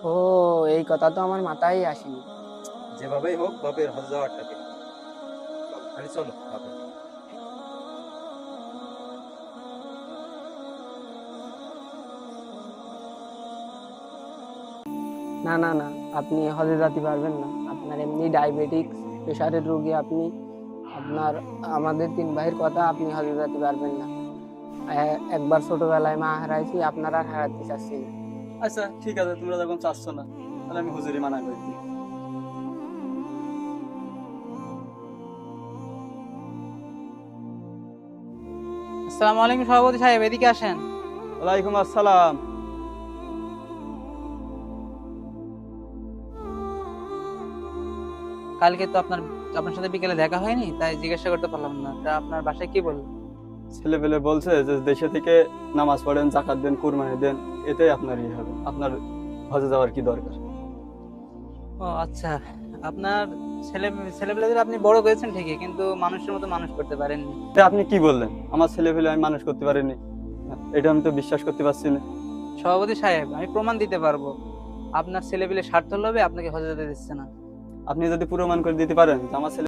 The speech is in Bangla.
ও, এই কথা তো আমার মাথায় আসেনি। যেভাবেই হোক বাপের হজ যাওয়ারটা দিন। খালি চলো বাপে। না না না, আপনি হজে যেতে পারবেন না। আপনার এমনি ডায়াবেটিক্স, প্রেশারের রোগী আপনি। আপনার, আমাদের তিন ভাইয়ের কথা, আপনি হজে যেতে পারবেন না। একবার ছোটবেলায় মা হারাইছি, আপনারা আর হারাতে চাচ্ছি না। আচ্ছা ঠিক আছে, তোমরা যখন চাচ্ছ না তাহলে আমি হুজুরি মানা করে দিই। আসসালামু আলাইকুম সভাপতি সাহেব, এদিকে আসেন। ওয়ালাইকুম আসসালাম। কালকে তো আপনার সাথে বিকেলে দেখা হয়নি, তাই জিজ্ঞাসা করতে পারলাম না। তা আপনার বাসায় কি বললো? ছেলে পেলে বলছে যে দেশে থেকে নামাজ পড়েন, জাকাত দেন, কুরবানি দেন, এটাই আপনার ইয়ে হবে। আপনার হজে যাওয়ার কি দরকার? ও আচ্ছা, আপনার ছেলেপেলেদের আপনি বড় করেছেন ঠিকই, কিন্তু মানুষের মতো মানুষ করতে পারেননি। তা আপনি কি বললেন আমার ছেলে পেলে আমি মানুষ করতে পারিনি? এটা আমি তো বিশ্বাস করতে পারছি না। সভাপতি সাহেব, আমি প্রমাণ দিতে পারবো। আপনার ছেলেপেলে স্বার্থ লোভে আপনাকে হজে যেতে দিচ্ছে না। আপনি যদি প্রমাণ করে দিতে পারেন যে আমার ছেলে